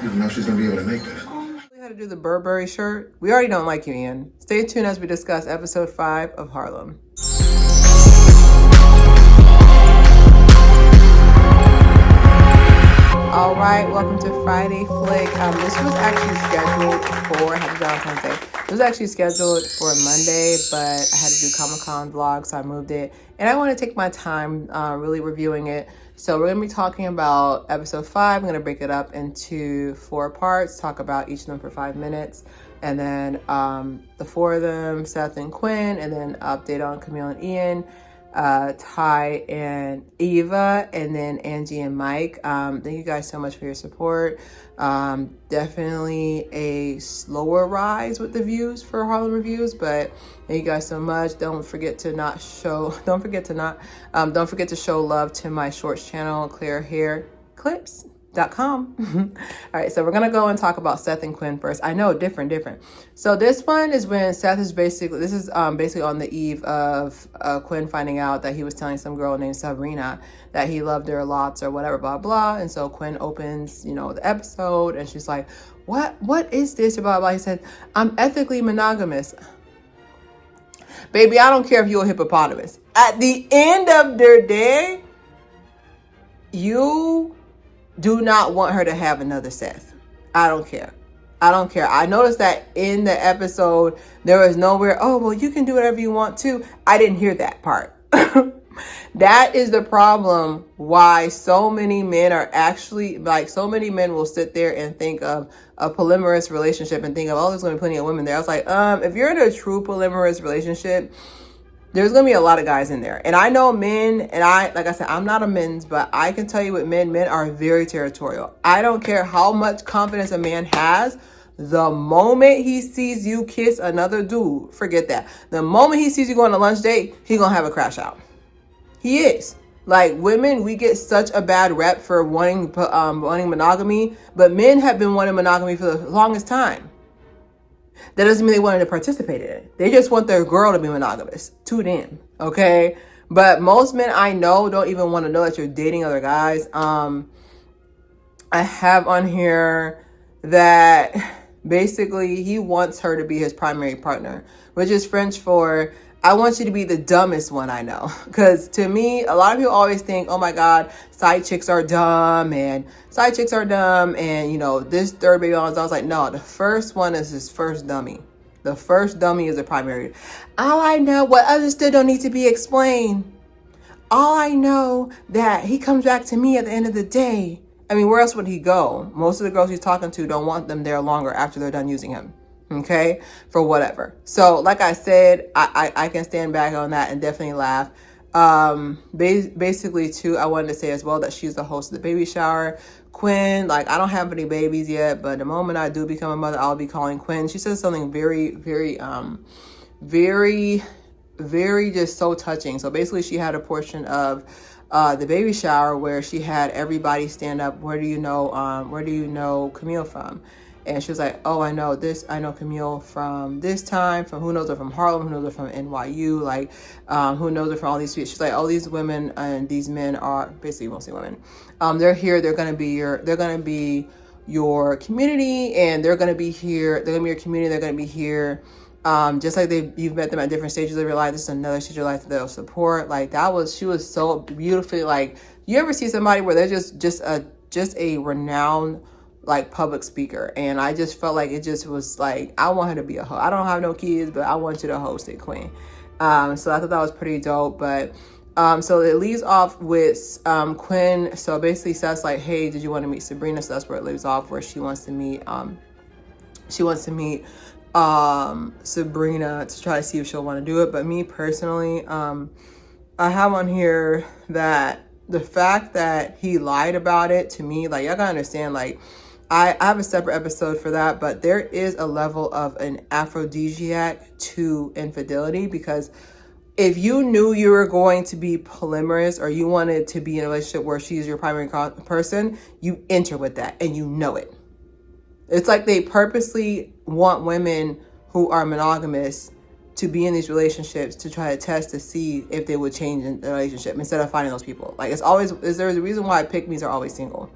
I don't know if she's gonna be able to make this. We had to do the Burberry shirt. We already don't like you, Ian. Stay tuned as we discuss episode 5 of Harlem. All right, welcome to Friday Flick. This was actually scheduled for, happy Valentine's Day. It was actually scheduled for Monday, but I had to do Comic-Con vlog, so I moved it. And I want to take my time really reviewing it. So we're going to be talking about episode 5. I'm going to break it up into 4 parts, talk about each of them for 5 minutes. And then the 4 of them, Seth and Quinn, and then update on Camille and Ian. Ty and Eva, and then Angie and Mike. Thank you guys so much for your support. Definitely a slower rise with the views for Harlem reviews, but thank you guys so much. Don't forget to show love to my shorts channel, Clear Hair Clips. .com. All right, so we're gonna go and talk about Seth and Quinn first. I know, different. So this one is when Seth is basically on the eve of Quinn finding out that he was telling some girl named Sabrina that he loved her lots or whatever, blah blah. And so Quinn opens, the episode, and she's like, "What is this?" Blah blah. He said, "I'm ethically monogamous." Baby, I don't care if you're a hippopotamus. At the end of the day, you do not want her to have another Seth. I don't care. I noticed that in the episode, there was nowhere, oh, well, you can do whatever you want to. I didn't hear that part. That is the problem why so many men are actually, so many men will sit there and think of a polyamorous relationship and think of, oh, there's going to be plenty of women there. I was like, if you're in a true polyamorous relationship, there's going to be a lot of guys in there. And I know men, and like I said, I'm not a men's, but I can tell you with men are very territorial. I don't care how much confidence a man has. The moment he sees you kiss another dude, forget that. The moment he sees you go on a lunch date, he going to have a crash out. He is. Like, women, we get such a bad rep for wanting monogamy, but men have been wanting monogamy for the longest time. That doesn't mean they wanted to participate in it. They just want their girl to be monogamous. To them, okay? But most men I know don't even want to know that you're dating other guys. I have on here that basically he wants her to be his primary partner, which is French for, I want you to be the dumbest one I know. Because to me, a lot of people always think, oh my God, side chicks are dumb and this third baby on. I was like, no, the first one is his first dummy. The first dummy is the primary. All I know, what others still don't need to be explained. All I know that he comes back to me at the end of the day. I mean, where else would he go? Most of the girls he's talking to don't want them there longer after they're done using him. Okay, for whatever. So like I said, I can stand back on that and definitely laugh. Basically too, I wanted to say as well that she's the host of the baby shower. Quinn, I don't have any babies yet, but the moment I do become a mother, I'll be calling Quinn. She says something very, very, very just so touching. So basically she had a portion of the baby shower where she had everybody stand up. Where do you know Camille from? And she was like, oh, I know Camille from this time, from who knows her from Harlem, who knows her from NYU, who knows her from all these streets. She's like, oh, these women and these men are basically mostly women. They're here, they're gonna be your community, and they're gonna be here, they're gonna be your community, they're gonna be here. Just like you've met them at different stages of your life, this is another stage of your life that they'll support. She was so beautifully, you ever see somebody where they're just a renowned public speaker, and I just felt like it just was I want her to be a host. I don't have no kids, but I want you to host it, Queen. So I thought that was pretty dope. But so it leaves off with Quinn. So basically Seth's like, hey, did you want to meet Sabrina? So that's where it leaves off, where she wants to meet Sabrina to try to see if she'll want to do it. But me personally, I have on here that the fact that he lied about it, to me, y'all gotta understand, I have a separate episode for that, but there is a level of an aphrodisiac to infidelity, because if you knew you were going to be polyamorous or you wanted to be in a relationship where she's your primary person, you enter with that and you know it. It's like they purposely want women who are monogamous to be in these relationships to try to test to see if they would change in the relationship instead of finding those people. There's a reason why pick-me's are always single.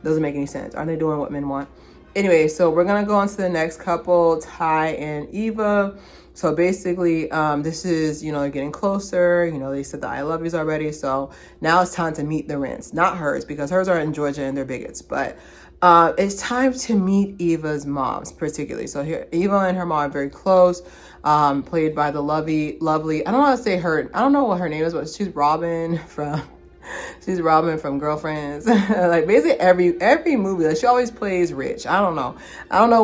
Doesn't make any sense. Are they doing what men want? Anyway, so we're gonna go on to the next couple, Ty and Eva. So basically, this is, they're getting closer. They said the I love yous already. So now it's time to meet the Rents, not hers, because hers are in Georgia and they're bigots. But it's time to meet Eva's moms, particularly. So here, Eva and her mom are very close, played by the lovely. I don't want to say her. I don't know what her name is, but she's Robin from Girlfriends. Like basically every movie, like she always plays rich. I don't know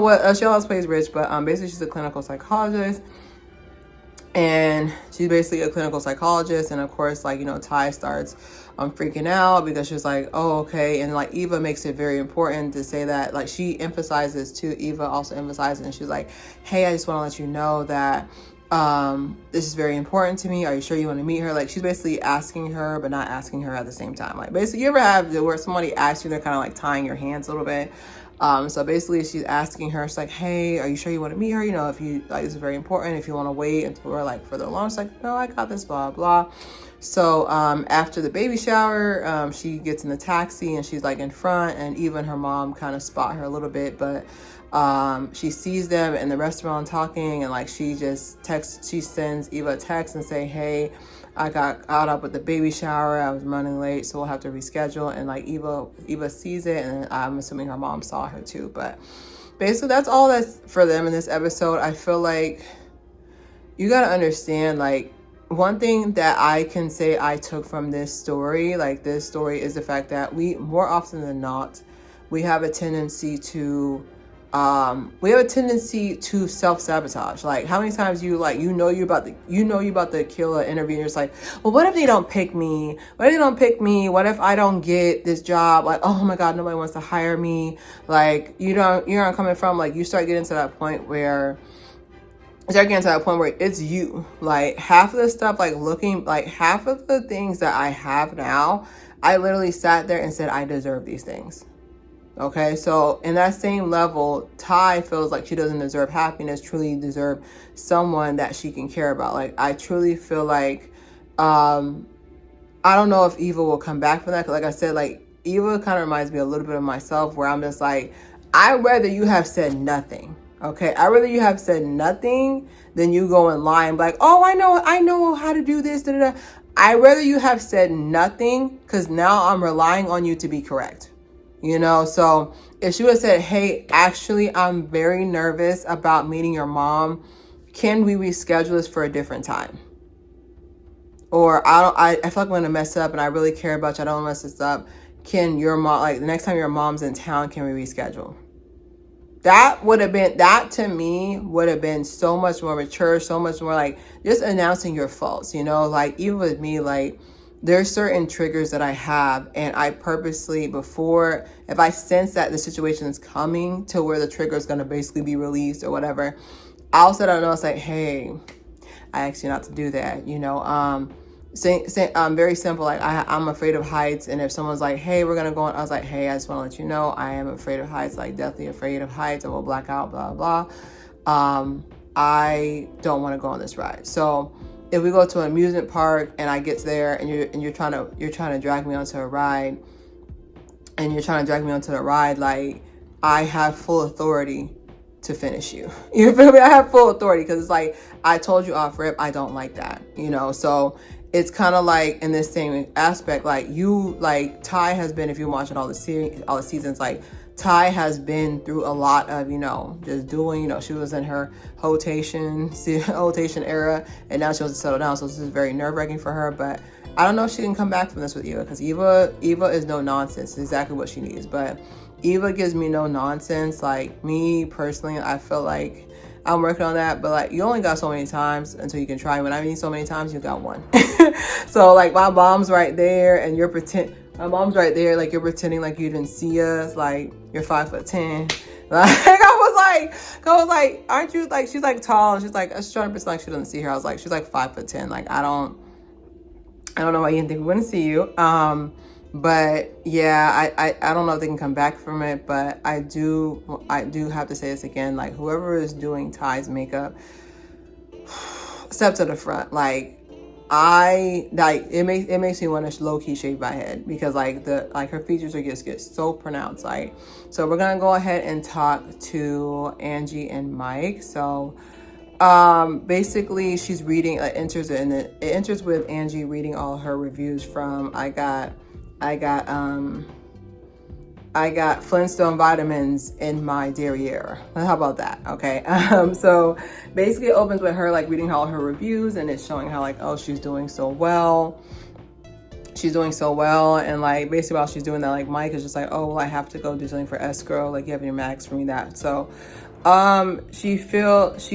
what she always plays rich, but basically she's a clinical psychologist, and she's basically a clinical psychologist. And of course, like, Ty starts freaking out because she's like, oh, okay. And like Eva makes it very important to say that, like, she emphasizes too. Eva also emphasizes, and she's like, hey, I just want to let you know that this is very important to me. Are you sure you want to meet her? Like, she's basically asking her, but not asking her at the same time. Like, basically, you ever have where somebody asks you, they're kind of like tying your hands a little bit. So basically she's asking her, she's like, hey, are you sure you want to meet her? If you like, this is very important. If you want to wait until we're like further along, she's like, no, I got this, blah, blah. So after the baby shower, she gets in the taxi and she's like in front, and even her mom kind of spot her a little bit, but she sees them in the restaurant talking, and like she sends Eva a text and say, hey, I got caught up with the baby shower, I was running late, so we'll have to reschedule. And like Eva sees it, and I'm assuming her mom saw her too. But basically that's all that's for them in this episode. I feel like you got to understand, like, one thing that I can say I took from this story, is the fact that we, more often than not, we have a tendency to self-sabotage. Like, how many times you about to kill an interview, and you're just like, well, what if they don't pick me? What if I don't get this job? Like, oh my God, nobody wants to hire me. Like, you're not coming from, like, you start getting to that point where it's you. Like, half of the stuff, half of the things that I have now, I literally sat there and said, I deserve these things. Okay, so in that same level, Ty feels like she doesn't deserve happiness, truly deserve someone that she can care about. Like, I truly feel like, I don't know if Eva will come back from that. Cause like I said, like, Eva kind of reminds me a little bit of myself, where I'm just like, I'd rather you have said nothing. Okay, I'd rather you have said nothing than you go and lie and be like, oh, I know how to do this. Da, da, da. I'd rather you have said nothing, because now I'm relying on you to be correct. So if she would have said, hey, actually, I'm very nervous about meeting your mom. Can we reschedule this for a different time? Or I feel like I'm going to mess up and I really care about you. I don't want to mess this up. Can your mom, like, the next time your mom's in town, can we reschedule? That to me would have been so much more mature, so much more like just announcing your faults, like, even with me, like, there's certain triggers that I have, and I purposely, before, if I sense that the situation is coming to where the trigger is going to basically be released or whatever, I'll set out a note. It's like, hey, I asked you not to do that. Very simple. Like, I'm afraid of heights, and if someone's like, hey, we're gonna go on, I was like, hey, I just want to let you know I am afraid of heights. Like, deathly afraid of heights. I will black out. Blah blah. I don't want to go on this ride. So if we go to an amusement park and I get there and you're trying to drag me onto a ride, like, I have full authority to finish you. You feel me? I have full authority, because it's like, I told you off rip, I don't like that. So it's kind of like in this same aspect, like, Ty has been, if you're watching all the seasons, like, Ty has been through a lot of, just doing, she was in her hotation era, and now she wants to settle down. So this is very nerve-wracking for her, but I don't know if she can come back from this with Eva, because Eva is no nonsense. It's exactly what she needs. But Eva gives me no nonsense. Like, me personally, I feel like I'm working on that, but like, you only got so many times until you can try. When I mean so many times, you got one. So like, my mom's right there, and my mom's right there, like, you're pretending like you didn't see us, like, you're 5'10". Like, I was like, aren't you, like, she's like tall, and she's like, she's trying to pretend like she doesn't see her. I was like, she's like 5'10". Like, I don't know why you didn't think we wouldn't see you. But yeah, I don't know if they can come back from it, but I do have to say this again, like, whoever is doing Ty's makeup, step to the front. Like, I like it makes me want to low key shave my head because like her features are just get so pronounced. Like, so we're gonna go ahead and talk to Angie and Mike. So basically she's reading it enters with Angie reading all her reviews from I got Flintstone vitamins in my derriere. How about that? Okay. So basically it opens with her like reading all her reviews, and it's showing how like, oh, she's doing so well. She's doing so well. And like basically while she's doing that, like Mike is just like, oh, well, I have to go do something for escrow. Like, you have any max for me that. So he feels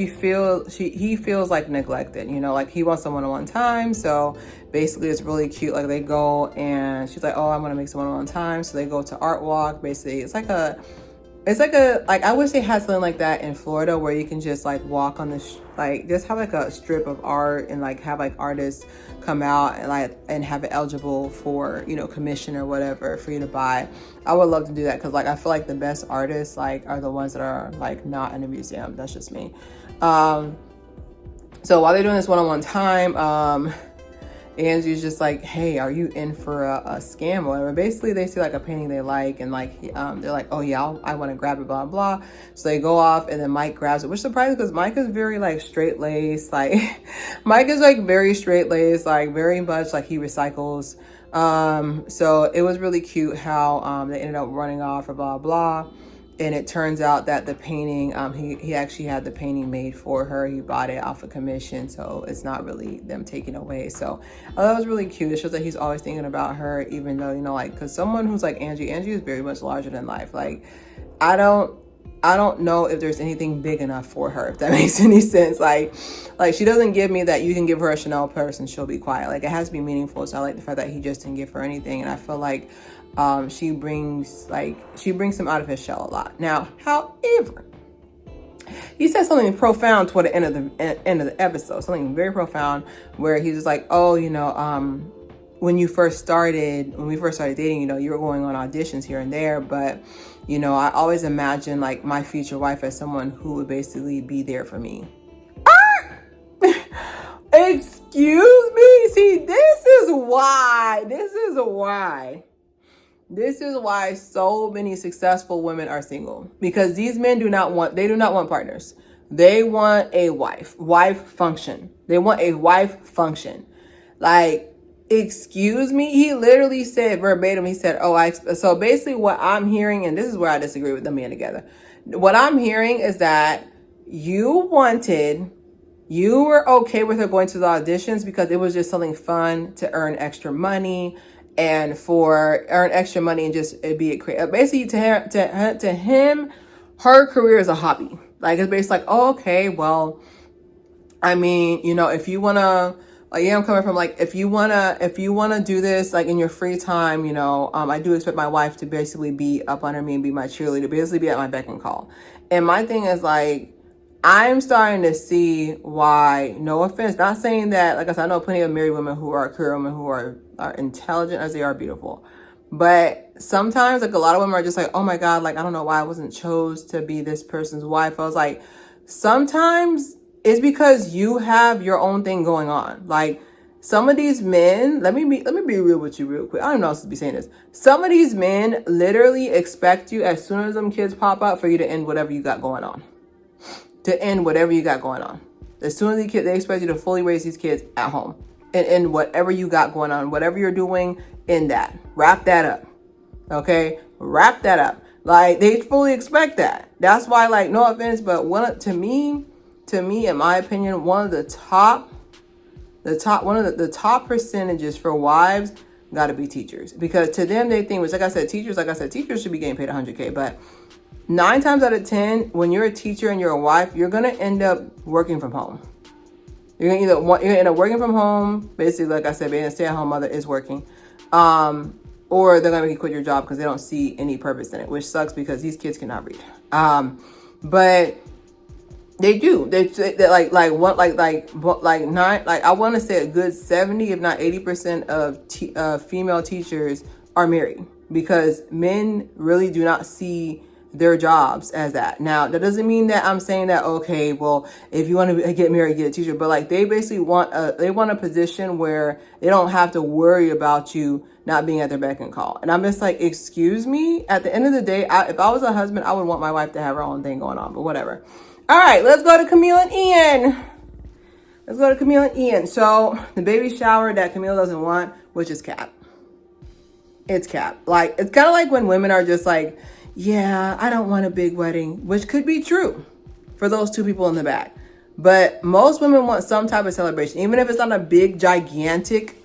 like neglected, you know, like he wants some one-on-one time. So basically it's really cute. Like they go and she's like, oh, I'm gonna make some one-on-one time. So they go to Art Walk. Basically it's like I wish they had something like that in Florida where you can just like walk on like just have like a strip of art and like have like artists come out and have it eligible for, you know, commission or whatever for you to buy. I would love to do that because like I feel like the best artists like are the ones that are like not in a museum. That's just me. So while they're doing this one-on-one time, Angie's just like, hey, are you in for a scam or whatever? Basically, they see like a painting they like, and like they're like, oh yeah, I want to grab it, blah blah. So they go off, and then Mike grabs it, which surprises because Mike is very like straight laced. Like Mike is like very straight laced, like very much like he recycles. So it was really cute how they ended up running off or blah blah. And it turns out that the painting, he actually had the painting made for her. He bought it off a commission, so it's not really them taking away. So that was really cute. It shows that he's always thinking about her, even though, you know, like, because someone who's like Angie is very much larger than life. Like, I don't know if there's anything big enough for her, if that makes any sense. Like she doesn't give me that you can give her a Chanel purse and she'll be quiet. Like, it has to be meaningful. So I like the fact that he just didn't give her anything, and I feel like she brings him out of his shell a lot. Now, however, he said something profound toward the end of the episode, something very profound, where he's just like, oh, you know, when we first started dating, you know, you were going on auditions here and there, but you know, I always imagined like my future wife as someone who would basically be there for me. Excuse me. See, this is why so many successful women are single, because these men do not want partners. They want a wife function. They want a wife function. Like, excuse me. He literally said verbatim, he said, so basically what I'm hearing, and this is where I disagree with them being together. What I'm hearing is that you were okay with her going to the auditions because it was just something fun to earn extra money and just be a creative. Basically to him, her career is a hobby. Like, it's basically like, oh, okay, well, I mean, you know, if you want to, like, yeah, I'm coming from like, if you want to do this, like in your free time, you know, I do expect my wife to basically be up under me and be my cheerleader, basically be at my beck and call. And my thing is like, I'm starting to see why, no offense, not saying that, like I said, I know plenty of married women who are career women who are intelligent as they are beautiful. But sometimes, like, a lot of women are just like, oh my God, like, I don't know why I wasn't chose to be this person's wife. I was like, sometimes it's because you have your own thing going on. Like, some of these men, let me be real with you real quick. I don't know how to be saying this. Some of these men literally expect you, as soon as them kids pop up, for you to end whatever you got going on. As soon as they expect you to fully raise these kids at home and end whatever you got going on, whatever you're doing, in that. Wrap that up. Okay? Wrap that up. Like, they fully expect that. That's why, like, no offense, but to me, in my opinion, one of the top percentages for wives got to be teachers, because to them, they think, which, like I said, teachers should be getting paid $100K, but 9 times out of 10, when you're a teacher and you're a wife, you're going to end up working from home. You're going to end up working from home. Basically, like I said, being a stay-at-home mother is working. Or they're going to make you quit your job because they don't see any purpose in it, which sucks because these kids cannot read. But they do. They I want to say a good 70, if not 80% of female teachers are married, because men really do not see their jobs as that. Now, that doesn't mean that I'm saying that, okay, well, if you want to get married, get a teacher. But like, they basically want a position where they don't have to worry about you not being at their beck and call. And I'm just like, excuse me? At the end of the day, if I was a husband, I would want my wife to have her own thing going on, but whatever. All right, let's go to Camille and Ian. So the baby shower that Camille doesn't want, which is cap. It's cap. Like, it's kind of like when women are just like, yeah, I don't want a big wedding, which could be true for those two people in the back. But most women want some type of celebration, even if it's not a big, gigantic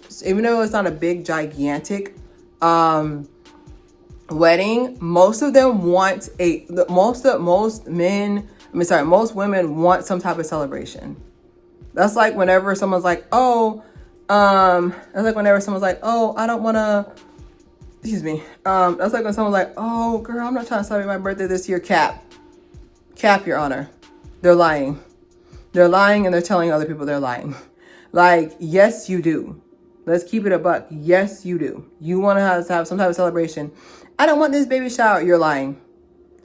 wedding. Most of them want most women want some type of celebration. That's like whenever someone's like, I don't want to. Excuse me. That's like when someone's like, oh, girl, I'm not trying to celebrate my birthday this year. Cap, Your Honor. They're lying. They're lying, and they're telling other people they're lying. Like, yes, you do. Let's keep it a buck. Yes, you do. You want to have some type of celebration. I don't want this baby shower. You're lying.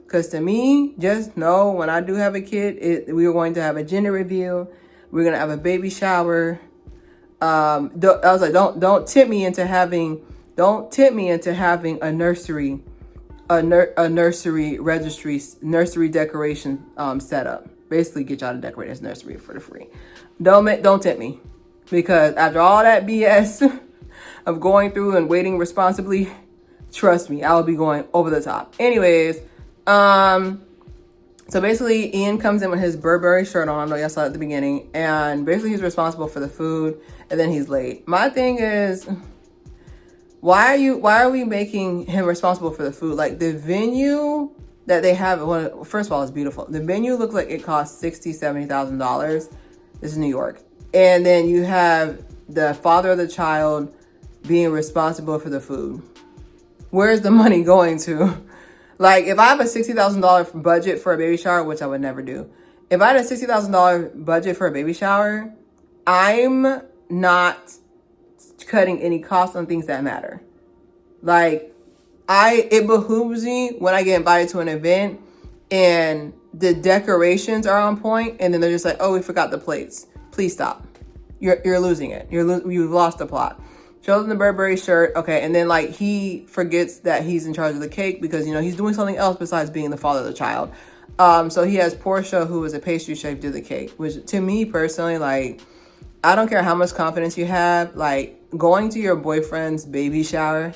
Because to me, just know when I do have a kid, we are going to have a gender reveal. We're going to have a baby shower. I was like, don't tempt me into having a nursery decoration set up. Basically, get y'all to decorate this nursery for the free. Don't tempt me, because after all that BS of going through and waiting responsibly, trust me, I will be going over the top. Anyways, so basically, Ian comes in with his Burberry shirt on. I know y'all saw it at the beginning, and basically he's responsible for the food, and then he's late. My thing is, why are we making him responsible for the food? Like, the venue that they have, well, first of all, it's beautiful. The venue looks like it costs $60,000-$70,000. This is New York. And then you have the father of the child being responsible for the food. Where's the money going to? Like, if I have a $60,000 budget for a baby shower, which I would never do. If I had a $60,000 budget for a baby shower, I'm not cutting any costs on things that matter. Like, it behooves me when I get invited to an event and the decorations are on point, and then they're just like, oh, we forgot the plates. Please stop. You're losing it. You've lost the plot. Shows him the Burberry shirt. Okay. And then like he forgets that he's in charge of the cake because, he's doing something else besides being the father of the child. So he has Portia, who is a pastry chef, do the cake, which to me personally, like, I don't care how much confidence you have, like going to your boyfriend's baby shower.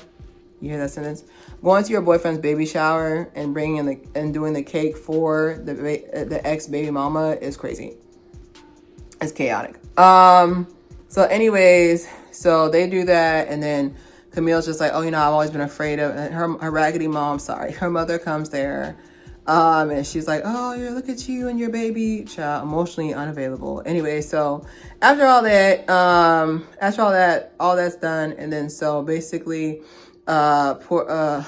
You hear that sentence? Going to your boyfriend's baby shower and bringing and doing the cake for the ex baby mama is crazy. It's chaotic. So anyways, so they do that, and then Camille's just like, oh, I've always been afraid of her raggedy mom. Sorry, her mother comes there, and she's like, oh, look at you and your baby child, emotionally unavailable. Anyway, so after all that's done, and then so basically, Portia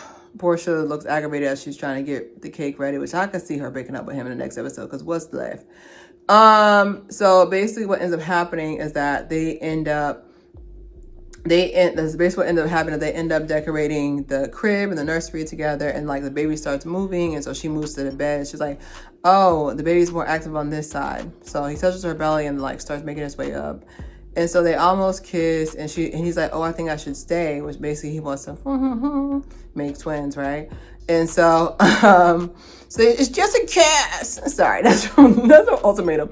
looks aggravated as she's trying to get the cake ready, which I could see her breaking up with him in the next episode, because what's left? So basically what ends up happening is that they end up decorating the crib and the nursery together, and like the baby starts moving, and so she moves to the bed. She's like, oh, the baby's more active on this side. So he touches her belly and like starts making his way up. And so they almost kiss, and he's like, oh, I think I should stay, which basically he wants to make twins, right? And so, so it's just a kiss. Sorry, that's an ultimatum.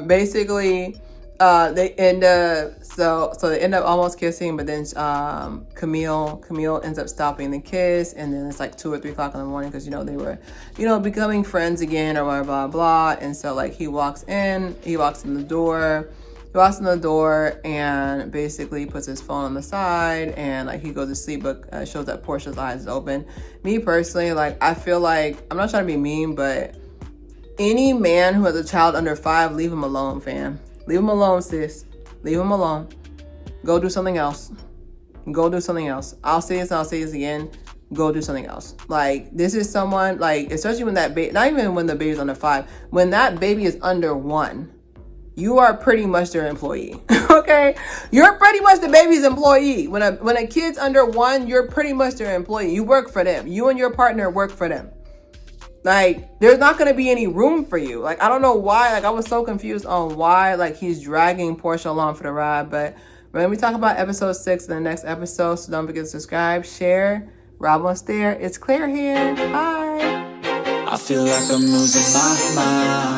Basically, they end up they end up almost kissing, but then Camille ends up stopping the kiss, and then it's like 2 or 3 o'clock in the morning because they were becoming friends again or blah blah blah. And so like he walks in the door and basically puts his phone on the side, and like he goes to sleep, but shows that Portia's eyes is open. Me personally, like, I feel like, I'm not trying to be mean, but any man who has a child under 5, leave him alone, fam. Leave him alone, sis. Leave him alone. Go do something else. I'll say this and I'll say this again. Go do something else. Like, this is someone, like, especially when that baby, not even when the baby's under 5, when that baby is under 1, you are pretty much their employee. Okay? You're pretty much the baby's employee. When a kid's under 1, you're pretty much their employee. You work for them. You and your partner work for them. Like, there's not going to be any room for you. Like, I don't know why. Like, I was so confused on why, like, he's dragging Portia along for the ride. But when we talk about episode 6 in the next episode, so don't forget to subscribe, share. Rob on Stair. It's Claire here. Bye. I feel like I'm losing my mind.